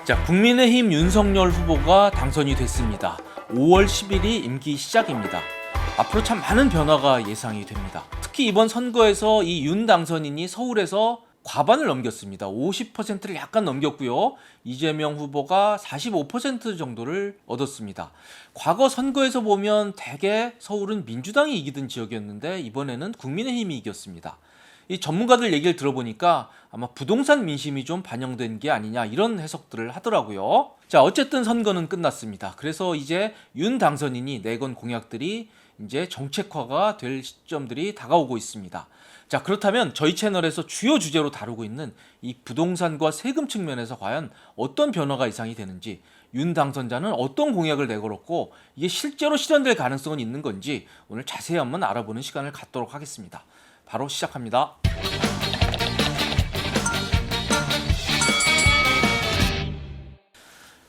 자, 국민의힘 윤석열 후보가 당선이 됐습니다. 5월 10일이 임기 시작입니다. 앞으로 참 많은 변화가 예상이 됩니다. 특히 이번 선거에서 이 윤 당선인이 서울에서 과반을 넘겼습니다. 50%를 약간 넘겼고요. 이재명 후보가 45% 정도를 얻었습니다. 과거 선거에서 보면 대개 서울은 민주당이 이기던 지역이었는데 이번에는 국민의힘이 이겼습니다. 이 전문가들 얘기를 들어보니까 아마 부동산 민심이 좀 반영된 게 아니냐 이런 해석들을 하더라고요. 자, 어쨌든 선거는 끝났습니다. 그래서 이제 윤 당선인이 내건 공약들이 이제 정책화가 될 시점들이 다가오고 있습니다. 자, 그렇다면 저희 채널에서 주요 주제로 다루고 있는 이 부동산과 세금 측면에서 과연 어떤 변화가 예상이 되는지, 윤 당선자는 어떤 공약을 내걸었고 이게 실제로 실현될 가능성은 있는 건지 오늘 자세히 한번 알아보는 시간을 갖도록 하겠습니다. 바로 시작합니다.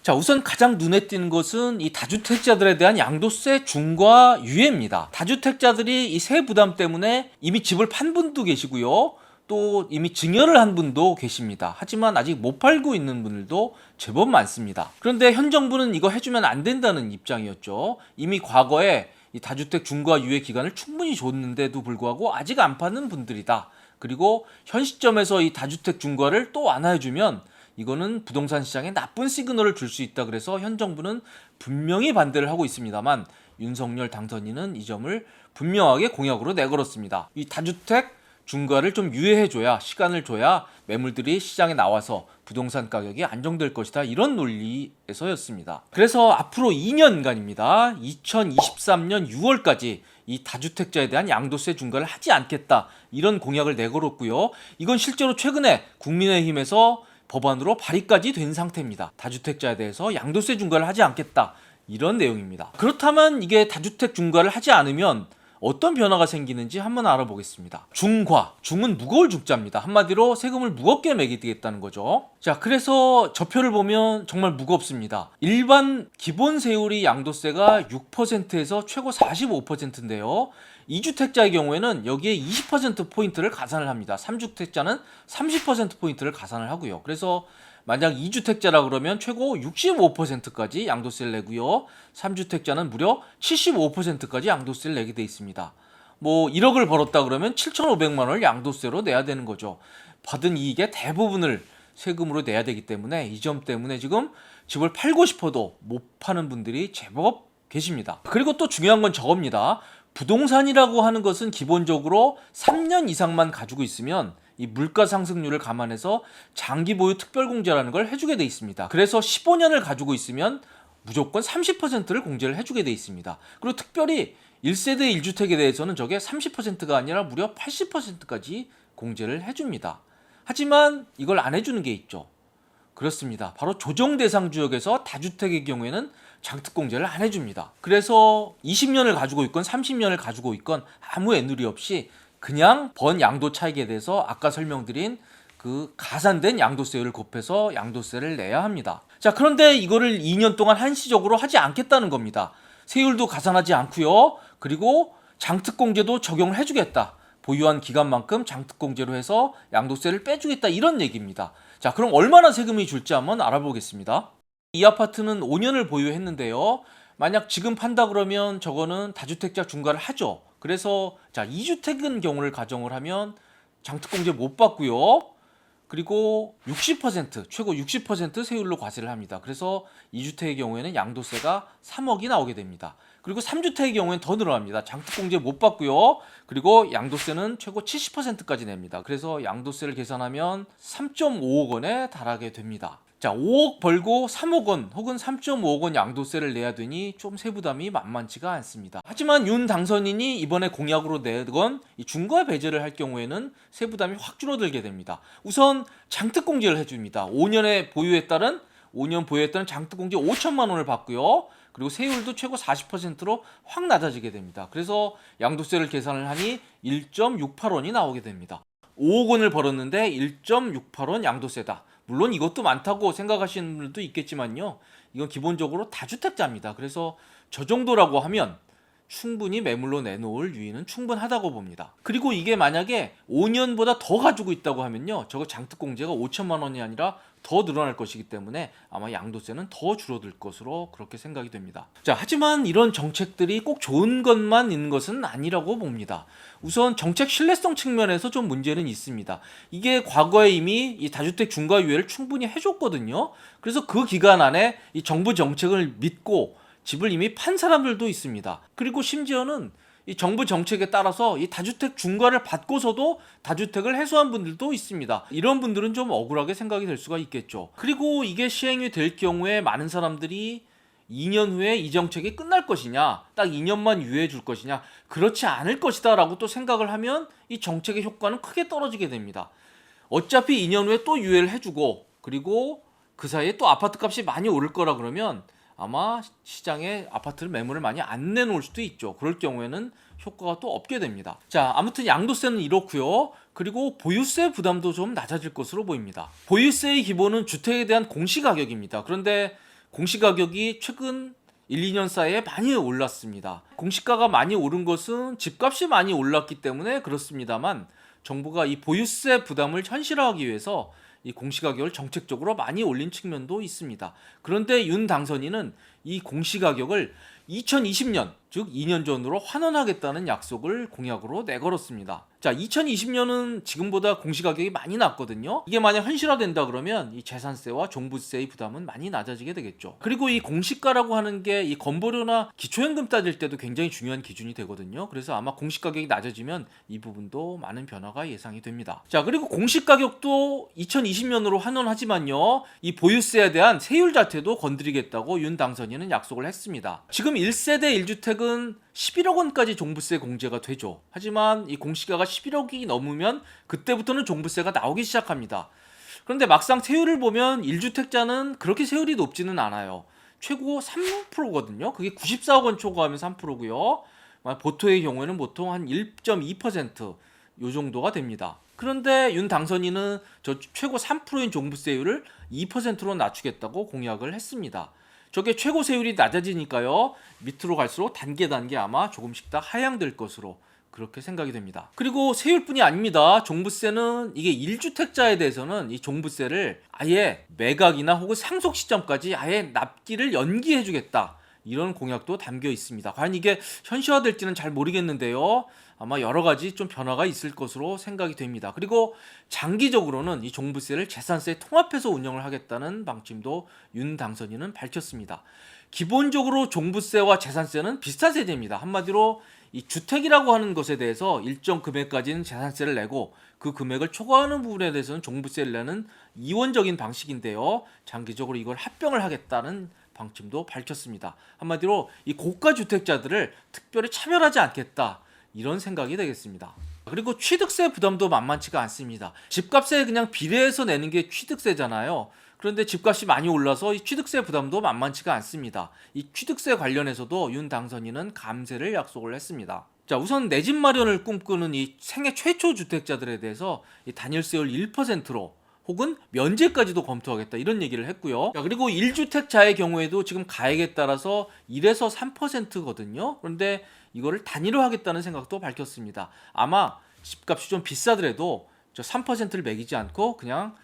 자, 우선 가장 눈에 띄는 것은 이 다주택자들에 대한 양도세 중과 유예입니다. 다주택자들이 이 세 부담 때문에 이미 집을 판 분도 계시고요. 또 이미 증여를 한 분도 계십니다. 하지만 아직 못 팔고 있는 분들도 제법 많습니다. 그런데 현 정부는 이거 해주면 안 된다는 입장이었죠. 이미 과거에 이 다주택 중과 유예 기간을 충분히 줬는데도 불구하고 아직 안 파는 분들이다. 그리고 현 시점에서 이 다주택 중과를 또 완화해주면 이거는 부동산 시장에 나쁜 시그널을 줄 수 있다. 그래서 현 정부는 분명히 반대를 하고 있습니다만 윤석열 당선인은 이 점을 분명하게 공약으로 내걸었습니다. 이 다주택 중과를 좀 유예해줘야, 시간을 줘야 매물들이 시장에 나와서 부동산 가격이 안정될 것이다. 이런 논리에서였습니다. 그래서 앞으로 2년간입니다. 2023년 6월까지 이 다주택자에 대한 양도세 중과를 하지 않겠다. 이런 공약을 내걸었고요. 이건 실제로 최근에 국민의힘에서 법안으로 발의까지 된 상태입니다. 다주택자에 대해서 양도세 중과를 하지 않겠다. 이런 내용입니다. 그렇다면 이게 다주택 중과를 하지 않으면 어떤 변화가 생기는지 한번 알아보겠습니다. 중과, 중은 무거울 중자입니다. 한마디로 세금을 무겁게 매기겠다는 거죠. 자, 그래서 저표를 보면 정말 무겁습니다. 일반 기본 세율이 양도세가 6%에서 최고 45%인데요. 2주택자의 경우에는 여기에 20%포인트를 가산을 합니다. 3주택자는 30%포인트를 가산을 하고요. 그래서 만약 2주택자라 그러면 최고 65%까지 양도세를 내고요. 3주택자는 무려 75%까지 양도세를 내게 돼 있습니다. 뭐 1억을 벌었다 그러면 7,500만 원을 양도세로 내야 되는 거죠. 받은 이익의 대부분을 세금으로 내야 되기 때문에 이 점 때문에 지금 집을 팔고 싶어도 못 파는 분들이 제법 계십니다. 그리고 또 중요한 건 저겁니다. 부동산이라고 하는 것은 기본적으로 3년 이상만 가지고 있으면 이 물가 상승률을 감안해서 장기 보유 특별공제라는 걸 해주게 돼 있습니다. 그래서 15년을 가지고 있으면 무조건 30%를 공제를 해주게 돼 있습니다. 그리고 특별히 1세대 1주택에 대해서는 저게 30%가 아니라 무려 80%까지 공제를 해줍니다. 하지만 이걸 안 해주는 게 있죠. 그렇습니다. 바로 조정 대상 지역에서 다주택의 경우에는 장특공제를 안 해줍니다. 그래서 20년을 가지고 있건 30년을 가지고 있건 아무 애누리 없이 그냥 번 양도 차익에 대해서 아까 설명드린 그 가산된 양도세율을 곱해서 양도세를 내야 합니다. 자, 그런데 이거를 2년 동안 한시적으로 하지 않겠다는 겁니다. 세율도 가산하지 않고요. 그리고 장특공제도 적용을 해주겠다. 보유한 기간만큼 장특공제로 해서 양도세를 빼주겠다. 이런 얘기입니다. 자, 그럼 얼마나 세금이 줄지 한번 알아보겠습니다. 이 아파트는 5년을 보유했는데요. 만약 지금 판다 그러면 저거는 다주택자 중과를 하죠. 그래서 자, 2주택은 경우를 가정을 하면 장특공제 못 받고요. 그리고 60% 최고 60% 세율로 과세를 합니다. 그래서 2주택의 경우에는 양도세가 3억이 나오게 됩니다. 그리고 3주택의 경우에는 더 늘어납니다. 장특공제 못 받고요. 그리고 양도세는 최고 70%까지 냅니다. 그래서 양도세를 계산하면 3.5억 원에 달하게 됩니다. 자, 5억 벌고 3억 원 혹은 3.5억 원 양도세를 내야 되니 좀 세부담이 만만치가 않습니다. 하지만 윤 당선인이 이번에 공약으로 내건 이 중과 배제를 할 경우에는 세부담이 확 줄어들게 됩니다. 우선 장특공제를 해줍니다. 5년 보유에 따른 장특공제 5천만 원을 받고요. 그리고 세율도 최고 40%로 확 낮아지게 됩니다. 그래서 양도세를 계산을 하니 1.68원이 나오게 됩니다. 5억 원을 벌었는데 1.68원 양도세다. 물론 이것도 많다고 생각하시는 분들도 있겠지만요. 이건 기본적으로 다주택자입니다. 그래서 저 정도라고 하면 충분히 매물로 내놓을 유인은 충분하다고 봅니다. 그리고 이게 만약에 5년보다 더 가지고 있다고 하면요, 저거 장특공제가 5천만 원이 아니라 더 늘어날 것이기 때문에 아마 양도세는 더 줄어들 것으로 그렇게 생각이 됩니다. 자, 하지만 이런 정책들이 꼭 좋은 것만 있는 것은 아니라고 봅니다. 우선 정책 신뢰성 측면에서 좀 문제는 있습니다. 이게 과거에 이미 이 다주택 중과 유예를 충분히 해줬거든요. 그래서 그 기간 안에 이 정부 정책을 믿고 집을 이미 판 사람들도 있습니다. 그리고 심지어는 이 정부 정책에 따라서 이 다주택 중과를 받고서도 다주택을 해소한 분들도 있습니다. 이런 분들은 좀 억울하게 생각이 될 수가 있겠죠. 그리고 이게 시행이 될 경우에 많은 사람들이 2년 후에 이 정책이 끝날 것이냐, 딱 2년만 유예해 줄 것이냐, 그렇지 않을 것이다 라고 또 생각을 하면 이 정책의 효과는 크게 떨어지게 됩니다. 어차피 2년 후에 또 유예를 해주고, 그리고 그 사이에 또 아파트 값이 많이 오를 거라 그러면 아마 시장에 아파트를 매물을 많이 안 내놓을 수도 있죠. 그럴 경우에는 효과가 또 없게 됩니다. 자, 아무튼 양도세는 이렇고요. 그리고 보유세 부담도 좀 낮아질 것으로 보입니다. 보유세의 기본은 주택에 대한 공시가격입니다. 그런데 공시가격이 최근 1, 2년 사이에 많이 올랐습니다. 공시가가 많이 오른 것은 집값이 많이 올랐기 때문에 그렇습니다만, 정부가 이 보유세 부담을 현실화하기 위해서 이 공시가격을 정책적으로 많이 올린 측면도 있습니다. 그런데 윤 당선인은 이 공시가격을 2020년, 즉 2년 전으로 환원하겠다는 약속을 공약으로 내걸었습니다. 자, 2020년은 지금보다 공시가격이 많이 낮거든요. 이게 만약 현실화된다 그러면 이 재산세와 종부세의 부담은 많이 낮아지게 되겠죠. 그리고 이 공시가라고 하는 게 이 건보료나 기초연금 따질 때도 굉장히 중요한 기준이 되거든요. 그래서 아마 공시가격이 낮아지면 이 부분도 많은 변화가 예상이 됩니다. 자, 그리고 공시가격도 2020년으로 환원하지만요, 이 보유세에 대한 세율 자체도 건드리겠다고 윤 당선인은 약속을 했습니다. 지금 1세대 1주택은 11억 원까지 종부세 공제가 되죠. 하지만 이 공시가가 11억이 넘으면 그때부터는 종부세가 나오기 시작합니다. 그런데 막상 세율을 보면 1주택자는 그렇게 세율이 높지는 않아요. 최고 3%거든요. 그게 94억 원 초과하면 3%고요. 보토의 경우에는 보통 한 1.2% 요 정도가 됩니다. 그런데 윤 당선인은 저 최고 3%인 종부세율을 2%로 낮추겠다고 공약을 했습니다. 저게 최고 세율이 낮아지니까요, 밑으로 갈수록 단계 아마 조금씩 다 하향될 것으로 그렇게 생각이 됩니다. 그리고 세율뿐이 아닙니다. 종부세는 이게 1주택자에 대해서는 이 종부세를 아예 매각이나 혹은 상속 시점까지 아예 납기를 연기해 주겠다, 이런 공약도 담겨 있습니다. 과연 이게 현실화될지는 잘 모르겠는데요, 아마 여러 가지 좀 변화가 있을 것으로 생각이 됩니다. 그리고 장기적으로는 이 종부세를 재산세에 통합해서 운영을 하겠다는 방침도 윤 당선인은 밝혔습니다. 기본적으로 종부세와 재산세는 비슷한 세제입니다. 한마디로 이 주택이라고 하는 것에 대해서 일정 금액까지는 재산세를 내고 그 금액을 초과하는 부분에 대해서는 종부세를 내는 이원적인 방식인데요, 장기적으로 이걸 합병을 하겠다는 방침도 밝혔습니다. 한마디로 이 고가 주택자들을 특별히 차별하지 않겠다, 이런 생각이 되겠습니다. 그리고 취득세 부담도 만만치가 않습니다. 집값에 그냥 비례해서 내는 게 취득세잖아요. 그런데 집값이 많이 올라서 이 취득세 부담도 만만치가 않습니다. 이 취득세 관련해서도 윤 당선인은 감세를 약속을 했습니다. 자, 우선 내 집 마련을 꿈꾸는 이 생애 최초 주택자들에 대해서 이 단일세율 1%로 혹은 면제까지도 검토하겠다, 이런 얘기를 했고요. 자, 그리고 1주택자의 경우에도 지금 가액에 따라서 1에서 3%거든요. 그런데 이거를 단일화하겠다는 생각도 밝혔습니다. 아마 집값이 좀 비싸더라도 저 3%를 매기지 않고 그냥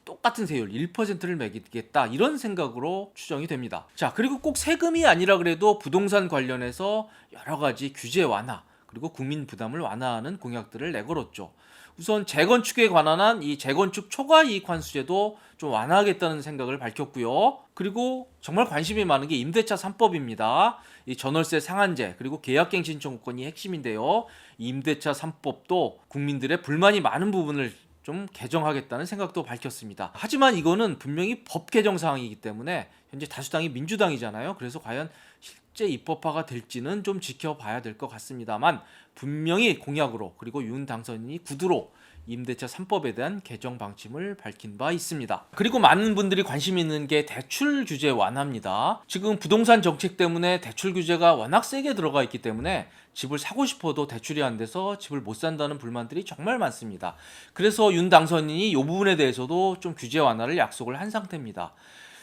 똑같은 세율 1%를 매기겠다, 이런 생각으로 추정이 됩니다. 자, 그리고 꼭 세금이 아니라 그래도 부동산 관련해서 여러 가지 규제 완화, 그리고 국민 부담을 완화하는 공약들을 내걸었죠. 우선 재건축에 관한 이 재건축 초과 이익 환수제도 좀 완화하겠다는 생각을 밝혔고요. 그리고 정말 관심이 많은 게 임대차 3법입니다. 이 전월세 상한제, 그리고 계약갱신 청구권이 핵심인데요. 이 임대차 3법도 국민들의 불만이 많은 부분을 좀 개정하겠다는 생각도 밝혔습니다. 하지만 이거는 분명히 법 개정 사항이기 때문에 현재 다수당이 민주당이잖아요. 그래서 과연 실제 입법화가 될지는 좀 지켜봐야 될 것 같습니다만, 분명히 공약으로, 그리고 윤 당선인이 구두로 임대차 3법에 대한 개정 방침을 밝힌 바 있습니다. 그리고 많은 분들이 관심 있는 게 대출 규제 완화입니다. 지금 부동산 정책 때문에 대출 규제가 워낙 세게 들어가 있기 때문에 집을 사고 싶어도 대출이 안 돼서 집을 못 산다는 불만들이 정말 많습니다. 그래서 윤 당선인이 이 부분에 대해서도 좀 규제 완화를 약속을 한 상태입니다.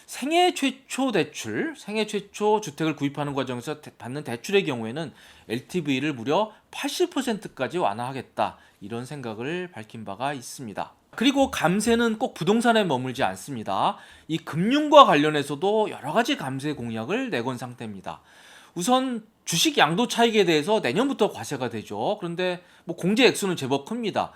생애 최초 대출, 생애 최초 주택을 구입하는 과정에서 받는 대출의 경우에는 LTV를 무려 80%까지 완화하겠다, 이런 생각을 밝힌 바가 있습니다. 그리고 감세는 꼭 부동산에 머물지 않습니다. 이 금융과 관련해서도 여러 가지 감세 공약을 내건 상태입니다. 우선 주식 양도 차익에 대해서 내년부터 과세가 되죠. 그런데 뭐 공제 액수는 제법 큽니다.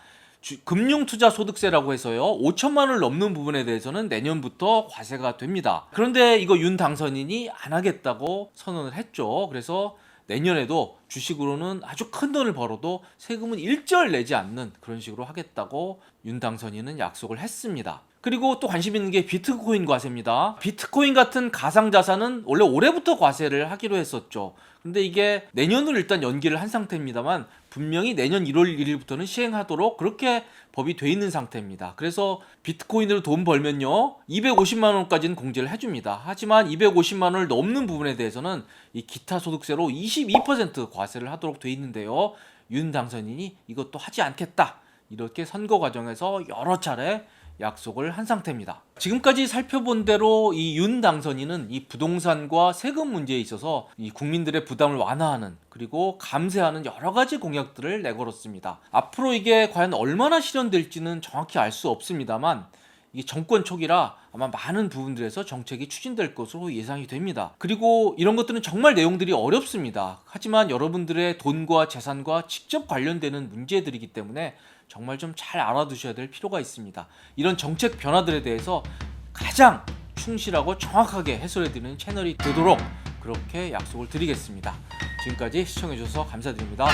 금융투자소득세라고 해서요, 5천만 원을 넘는 부분에 대해서는 내년부터 과세가 됩니다. 그런데 이거 윤 당선인이 안 하겠다고 선언을 했죠. 그래서 내년에도 주식으로는 아주 큰 돈을 벌어도 세금은 일절 내지 않는 그런 식으로 하겠다고 윤 당선인은 약속을 했습니다. 그리고 또 관심 있는 게 비트코인 과세입니다. 비트코인 같은 가상자산은 원래 올해부터 과세를 하기로 했었죠. 근데 이게 내년으로 일단 연기를 한 상태입니다만 분명히 내년 1월 1일부터는 시행하도록 그렇게 법이 돼 있는 상태입니다. 그래서 비트코인으로 돈 벌면요, 250만 원까지는 공제를 해줍니다. 하지만 250만 원을 넘는 부분에 대해서는 이 기타 소득세로 22% 과세를 하도록 돼 있는데요, 윤 당선인이 이것도 하지 않겠다, 이렇게 선거 과정에서 여러 차례 약속을 한 상태입니다. 지금까지 살펴본 대로 이 윤 당선인은 이 부동산과 세금 문제에 있어서 이 국민들의 부담을 완화하는, 그리고 감세하는 여러 가지 공약들을 내걸었습니다. 앞으로 이게 과연 얼마나 실현될지는 정확히 알 수 없습니다만 이게 정권 초기라 아마 많은 부분들에서 정책이 추진될 것으로 예상이 됩니다. 그리고 이런 것들은 정말 내용들이 어렵습니다. 하지만 여러분들의 돈과 재산과 직접 관련되는 문제들이기 때문에 정말 좀 잘 알아두셔야 될 필요가 있습니다. 이런 정책 변화들에 대해서 가장 충실하고 정확하게 해설해드리는 채널이 되도록 그렇게 약속을 드리겠습니다. 지금까지 시청해주셔서 감사드립니다.